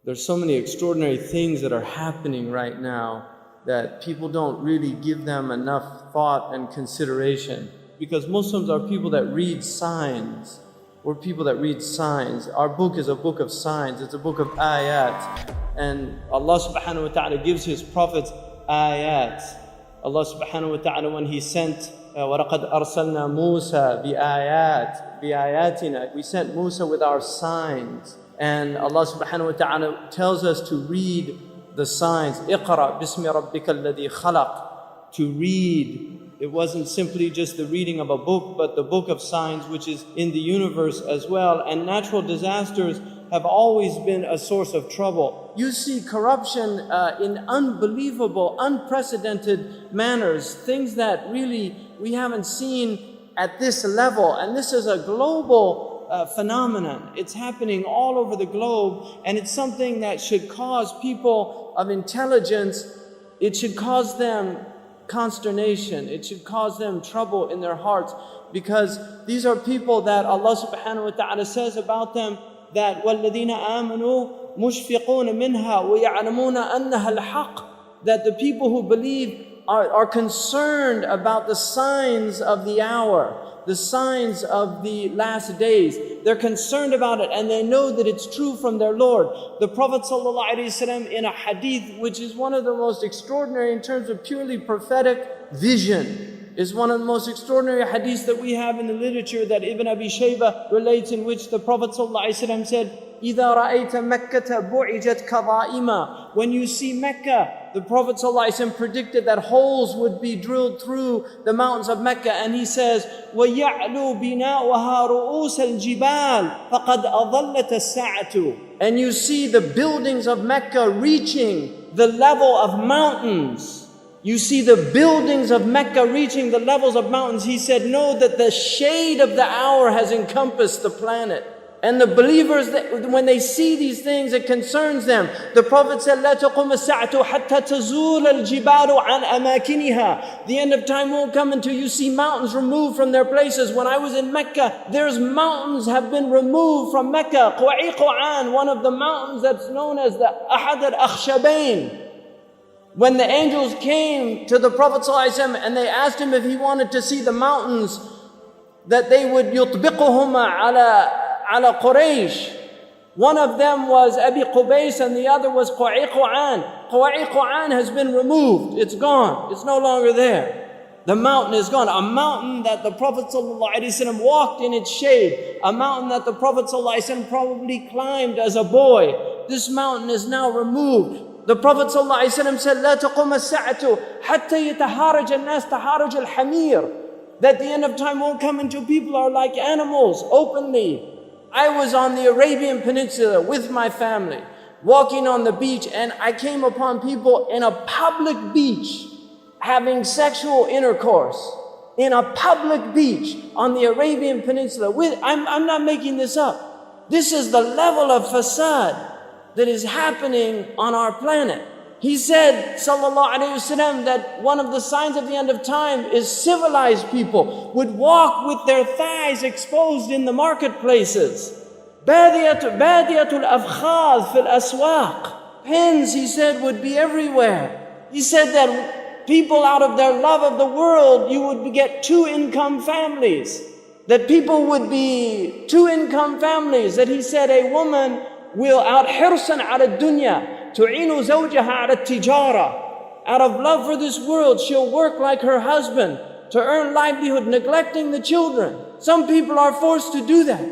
There's so many extraordinary things that are happening right now that people don't really give them enough thought and consideration. Because Muslims are people that read signs. We're people that read signs. Our book is a book of signs. It's a book of ayat. And Allah subhanahu wa ta'ala gives His prophets ayat. Allah subhanahu wa ta'ala, when He sent وَلَقَدْ أَرْسَلْنَا مُوسَى بِآيَاتِنَا, we sent Musa with our signs. And Allah subhanahu wa ta'ala tells us to read the signs. اقرأ بِسْمِ رَبِّكَ الَّذِي خَلَقَ. To read. It wasn't simply just the reading of a book, but the book of signs which is in the universe as well. And natural disasters have always been a source of trouble. You see corruption in unbelievable, unprecedented manners. Things that really we haven't seen at this level. And this is a global phenomenon. It's happening all over the globe, and it's something that should cause people of intelligence, it should cause them consternation, it should cause them trouble in their hearts, because these are people that Allah subhanahu wa ta'ala says about them that وَالَّذِينَ آمَنُوا مُشْفِقُونَ مِنْهَا وَيَعْلَمُونَ أَنَّهَا الْحَقِّ. That the people who believe are concerned about the signs of the hour, the signs of the last days. They're concerned about it, and they know that it's true from their Lord. The Prophet ﷺ, in a hadith which is one of the most extraordinary in terms of purely prophetic vision, is one of the most extraordinary hadiths that we have in the literature that Ibn Abi Shaybah relates, in which the Prophet ﷺ said, إِذَا رَأَيْتَ مَكَّةَ بُعِجَتْ كَظَائِمًا. When you see Mecca, the Prophet ﷺ predicted that holes would be drilled through the mountains of Mecca, and he says, وَيَعْلُو بِنَاؤُهَا رُؤُوسَ الْجِبَالِ فَقَدْ أَضَلَّتَ السَّاعَةُ. And you see the buildings of Mecca reaching the level of mountains. You see the buildings of Mecca reaching the levels of mountains. He said, know that the shade of the hour has encompassed the planet. And the believers, when they see these things, it concerns them. The Prophet said, لا تقوم الساعة حتى تزول الجبال عن أماكنها. The end of time won't come until you see mountains removed from their places. When I was in Mecca, there's mountains have been removed from Mecca. قوعيقوعان, one of the mountains that's known as the أحد الأخشبين. When the angels came to the Prophet ﷺ and they asked him if he wanted to see the mountains, that they would يطبقهما على Quraysh. One of them was Abi Qubays and the other was Quwa'iquan. Quwa'iquan has been removed. It's gone. It's no longer there. The mountain is gone. A mountain that the Prophet ﷺ walked in its shade. A mountain that the Prophet ﷺ probably climbed as a boy. This mountain is now removed. The Prophet ﷺ said, لا تقوم الساعة حتى يتهارج الناس تهارج الحمير. That the end of time won't come until people are like animals openly. I was on the Arabian Peninsula with my family, walking on the beach, and I came upon people in a public beach having sexual intercourse. In a public beach on the Arabian Peninsula. I'm not making this up. This is the level of fasad that is happening on our planet. He said, sallallahu alayhi wasallam, that one of the signs of the end of time is civilized people would walk with their thighs exposed in the marketplaces. Badiyatul afkhaz fil aswaq. Pens, he said, would be everywhere. He said that people, out of their love of the world, you would get two-income families. That people would be two-income families. That he said a woman will out hirsan ala dunya تعين زوجها على التجارة. Out of love for this world, she'll work like her husband to earn livelihood, neglecting the children. Some people are forced to do that,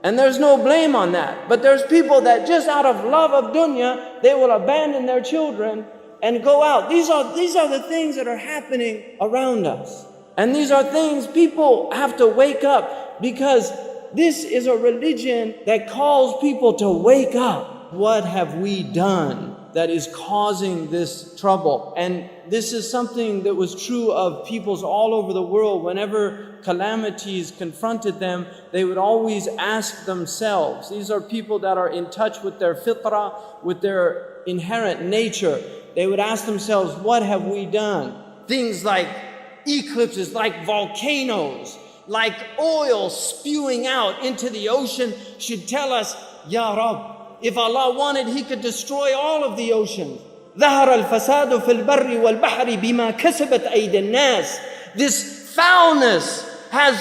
and there's no blame on that. But there's people that just out of love of dunya, they will abandon their children and go out. These are the things that are happening around us. And these are things people have to wake up, because this is a religion that calls people to wake up. What have we done that is causing this trouble? And this is something that was true of peoples all over the world. Whenever calamities confronted them, they would always ask themselves. These are people that are in touch with their fitrah, with their inherent nature. They would ask themselves, what have we done? Things like eclipses, like volcanoes, like oil spewing out into the ocean should tell us, Ya Rabb, If Allah wanted, He could destroy all of the oceans. ظهر الفساد في البر والبحر بما كسبت أيدي الناس. This foulness has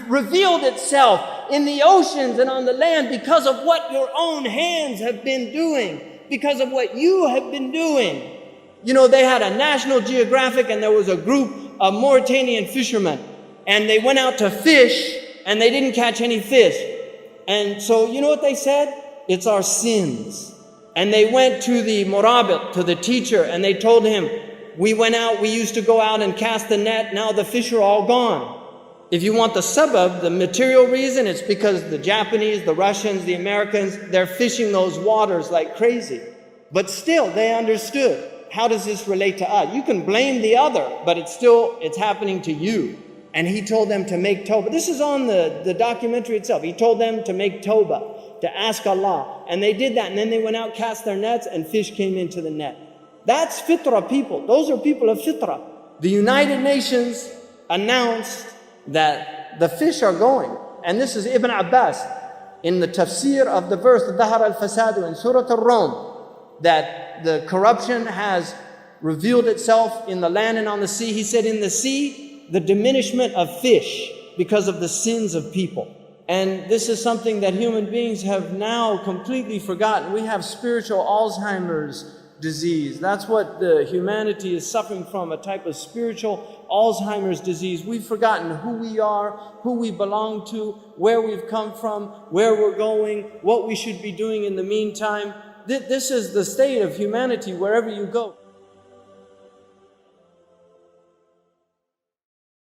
revealed itself in the oceans and on the land because of what your own hands have been doing, because of what you have been doing. You know, they had a National Geographic and there was a group of Mauritanian fishermen and they went out to fish and they didn't catch any fish. And so you know what they said? It's our sins. And they went to the murabit, to the teacher, and they told him, we went out, we used to go out and cast the net, now the fish are all gone. If you want the sabab, the material reason, it's because the Japanese, the Russians, the Americans, they're fishing those waters like crazy. But still, they understood. How does this relate to us? You can blame the other, but it's happening to you. And he told them to make tawbah. This is on the documentary itself. He told them to make tawbah, to ask Allah. And they did that, and then they went out, cast their nets, and fish came into the net. That's fitrah people. Those are people of fitrah. The United Nations announced that the fish are going. And this is Ibn Abbas in the tafsir of the verse, ظهر الفساد in Surah Al-Rum, that the corruption has revealed itself in the land and on the sea. He said in the sea, the diminishment of fish because of the sins of people. And this is something that human beings have now completely forgotten. We have spiritual Alzheimer's disease. That's what the humanity is suffering from, a type of spiritual Alzheimer's disease. We've forgotten who we are, who we belong to, where we've come from, where we're going, what we should be doing in the meantime. This is the state of humanity wherever you go.